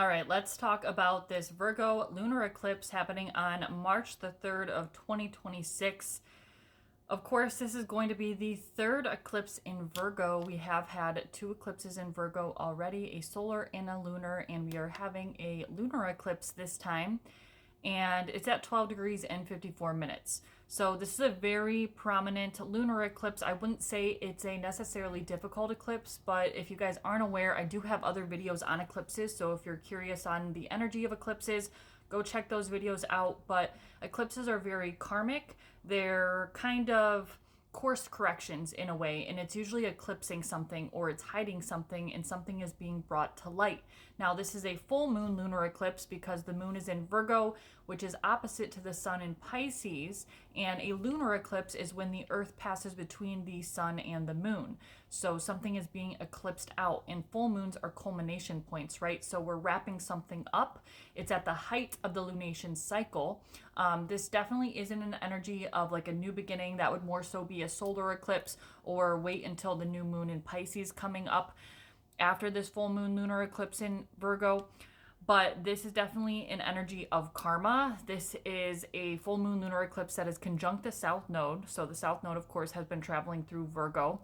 All right, let's talk about this Virgo lunar eclipse happening on March the 3rd of 2026. Of course, this is going to be the third eclipse in Virgo. We have had two eclipses in Virgo already, a solar and a lunar, and we are having a lunar eclipse this time. And it's at 12 degrees and 54 minutes. So this is a very prominent lunar eclipse. I wouldn't say it's a necessarily difficult eclipse, but if you guys aren't aware, I do have other videos on eclipses. So if you're curious on the energy of eclipses, go check those videos out. But eclipses are very karmic. They're kind of course corrections in a way, and it's usually eclipsing something or it's hiding something and something is being brought to light. Now, this is a full moon lunar eclipse because the moon is in Virgo, which is opposite to the sun in Pisces, and a lunar eclipse is when the earth passes between the sun and the moon. So something is being eclipsed out, and full moons are culmination points, right? So we're wrapping something up. It's at the height of the lunation cycle. This definitely isn't an energy of like a new beginning. That would more so be a solar eclipse, or wait until the new moon in Pisces coming up after this full moon lunar eclipse in Virgo. But this is definitely an energy of karma. This is a full moon lunar eclipse that is conjunct the south node. So the south node, of course, has been traveling through Virgo,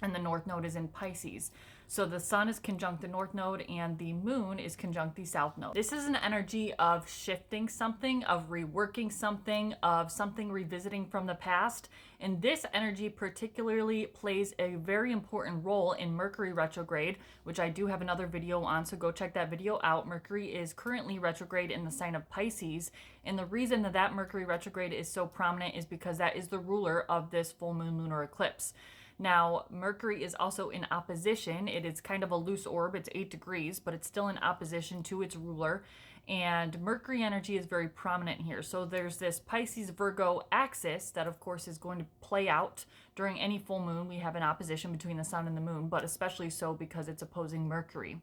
and the north node is in Pisces. So the sun is conjunct the north node and the moon is conjunct the south node. This is an energy of shifting something, of reworking something, of something revisiting from the past. And this energy particularly plays a very important role in Mercury retrograde, which I do have another video on, so go check that video out. Mercury is currently retrograde in the sign of Pisces. And the reason that Mercury retrograde is so prominent is because that is the ruler of this full moon lunar eclipse. Now, Mercury is also in opposition. It is kind of a loose orb. It's 8 degrees, but it's still in opposition to its ruler. And Mercury energy is very prominent here. So there's this Pisces-Virgo axis that, of course, is going to play out during any full moon. We have an opposition between the sun and the moon, but especially so because it's opposing Mercury.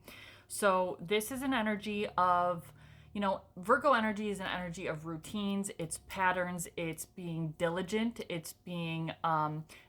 So this is an energy of, Virgo energy is an energy of routines, it's patterns, it's being diligent, it's being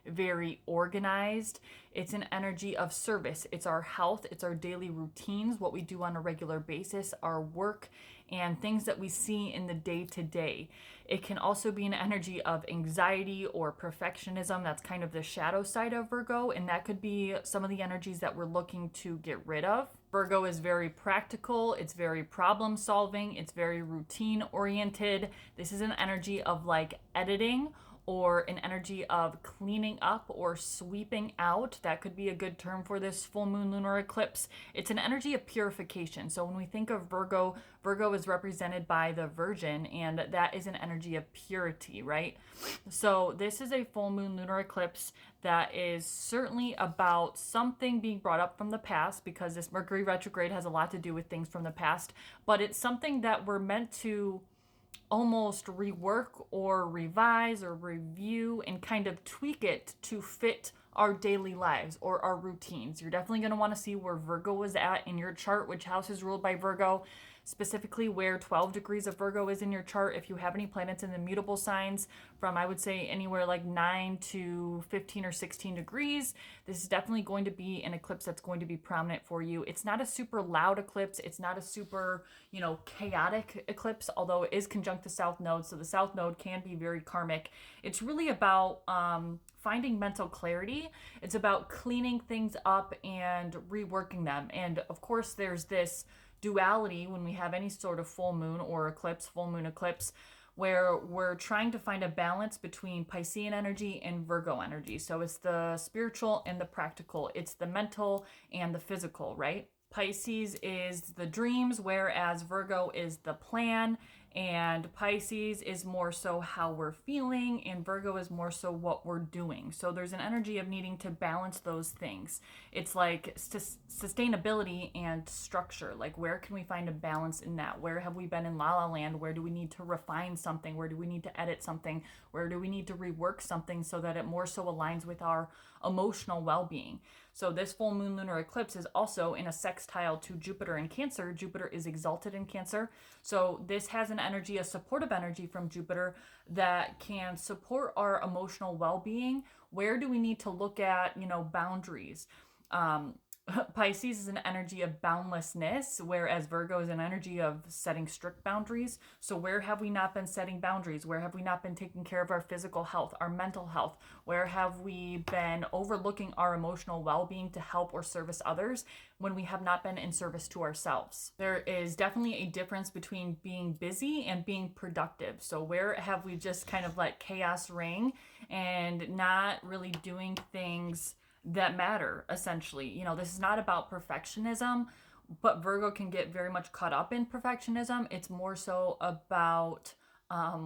very organized. It's an energy of service. It's our health, it's our daily routines, what we do on a regular basis, our work, and things that we see in the day to day. It can also be an energy of anxiety or perfectionism. That's kind of the shadow side of Virgo, and that could be some of the energies that we're looking to get rid of. Virgo is very practical, it's very problem solving, it's very routine oriented. This is an energy of like editing, or an energy of cleaning up or sweeping out. That could be a good term for this full moon lunar eclipse. It's an energy of purification. So when we think of Virgo, Virgo is represented by the Virgin, and that is an energy of purity, right? So this is a full moon lunar eclipse that is certainly about something being brought up from the past, because this Mercury retrograde has a lot to do with things from the past, but it's something that we're meant to almost rework or revise or review and kind of tweak it to fit our daily lives or our routines. You're definitely going to want to see where Virgo is at in your chart, which house is ruled by Virgo, specifically where 12 degrees of Virgo is in your chart. If you have any planets in the mutable signs from, I would say, anywhere like 9 to 15 or 16 degrees, this is definitely going to be an eclipse that's going to be prominent for you. It's not a super loud eclipse. It's not a super, chaotic eclipse, although it is conjunct the south node. So the south node can be very karmic. It's really about finding mental clarity. It's about cleaning things up and reworking them. And of course, there's this duality when we have any sort of full moon or eclipse, full moon eclipse, where we're trying to find a balance between Piscean energy and Virgo energy. So it's the spiritual and the practical. It's the mental and the physical, right? Pisces is the dreams, whereas Virgo is the plan, and Pisces is more so how we're feeling, and Virgo is more so what we're doing. So there's an energy of needing to balance those things. It's like sustainability and structure. Like, where can we find a balance in that? Where have we been in la la land? Where do we need to refine something? Where do we need to edit something? Where do we need to rework something so that it more so aligns with our emotional well-being? So this full moon lunar eclipse is also in a sextile to Jupiter in Cancer. Jupiter is exalted in Cancer. So this has an energy, a supportive energy from Jupiter that can support our emotional well-being. Where do we need to look at, boundaries? Pisces is an energy of boundlessness, whereas Virgo is an energy of setting strict boundaries. So, where have we not been setting boundaries? Where have we not been taking care of our physical health, our mental health? Where have we been overlooking our emotional well being to help or service others when we have not been in service to ourselves? There is definitely a difference between being busy and being productive. So, where have we just kind of let chaos reign and not really doing things that matter, essentially? This is not about perfectionism, but Virgo can get very much caught up in perfectionism. It's more so about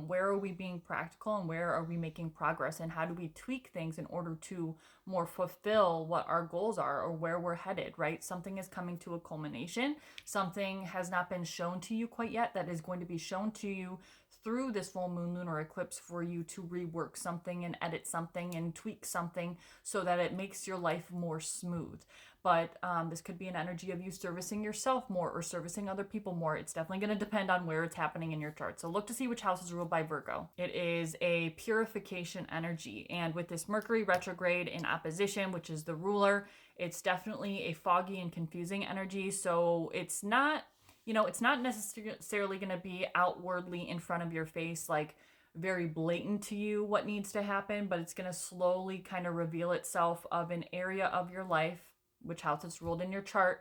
where are we being practical and where are we making progress, and how do we tweak things in order to more fulfill what our goals are or where we're headed, right? Something is coming to a culmination. Something has not been shown to you quite yet that is going to be shown to you through this full moon lunar eclipse for you to rework something and edit something and tweak something so that it makes your life more smooth. But this could be an energy of you servicing yourself more or servicing other people more. It's definitely going to depend on where it's happening in your chart. So look to see which house is ruled by Virgo. It is a purification energy. And with this Mercury retrograde in opposition, which is the ruler, it's definitely a foggy and confusing energy. So it's not necessarily going to be outwardly in front of your face, like very blatant to you what needs to happen, but it's going to slowly kind of reveal itself of an area of your life, which house it's ruled in your chart,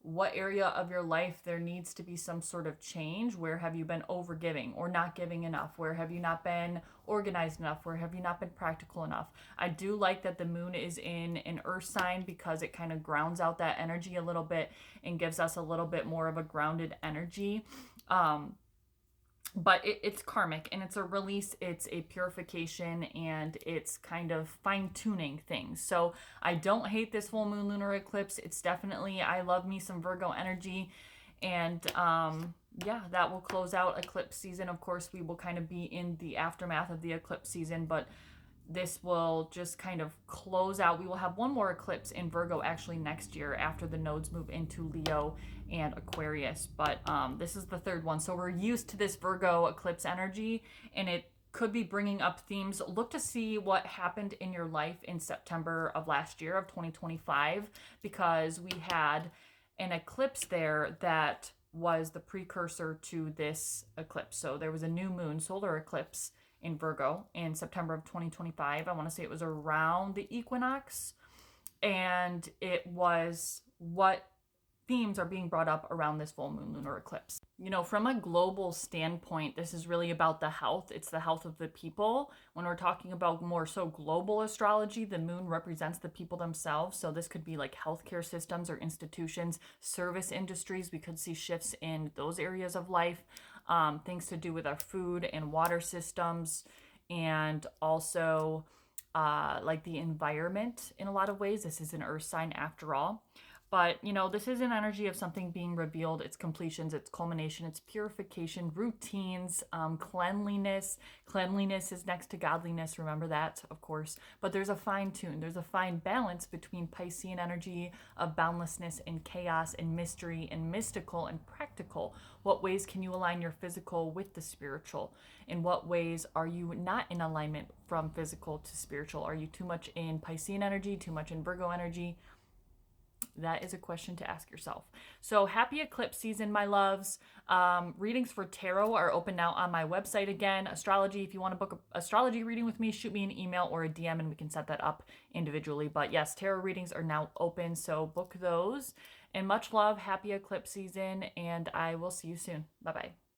what area of your life there needs to be some sort of change. Where have you been overgiving or not giving enough? Where have you not been organized enough? Where have you not been practical enough? I do like that the moon is in an earth sign because it kind of grounds out that energy a little bit and gives us a little bit more of a grounded energy. But it's karmic and it's a release, it's a purification, and it's kind of fine-tuning things. So I don't hate this full moon lunar eclipse. It's definitely, I love me some Virgo energy. And yeah, that will close out eclipse season. Of course, we will kind of be in the aftermath of the eclipse season, but this will just kind of close out. We will have one more eclipse in Virgo actually next year after the nodes move into Leo and Aquarius. But this is the third one. So we're used to this Virgo eclipse energy, and it could be bringing up themes. Look to see what happened in your life in September of last year, of 2025, because we had an eclipse there that was the precursor to this eclipse. So there was a new moon solar eclipse in Virgo in September of 2025. I want to say it was around the equinox. And it was what themes are being brought up around this full moon lunar eclipse. From a global standpoint, this is really about the health. It's the health of the people. When we're talking about more so global astrology, the moon represents the people themselves. So this could be like healthcare systems or institutions, service industries. We could see shifts in those areas of life, things to do with our food and water systems, and also like the environment in a lot of ways. This is an earth sign after all. But, this is an energy of something being revealed, its completions, its culmination, its purification, routines, cleanliness. Cleanliness is next to godliness. Remember that, of course. But there's a fine tune. There's a fine balance between Piscean energy of boundlessness and chaos and mystery and mystical and practical. What ways can you align your physical with the spiritual? In what ways are you not in alignment from physical to spiritual? Are you too much in Piscean energy, too much in Virgo energy? That is a question to ask yourself. So happy eclipse season, my loves. Readings for tarot are open now on my website again. Astrology, if you want to book an astrology reading with me, shoot me an email or a DM and we can set that up individually. But yes, tarot readings are now open, so book those. And much love, happy eclipse season, and I will see you soon. Bye-bye.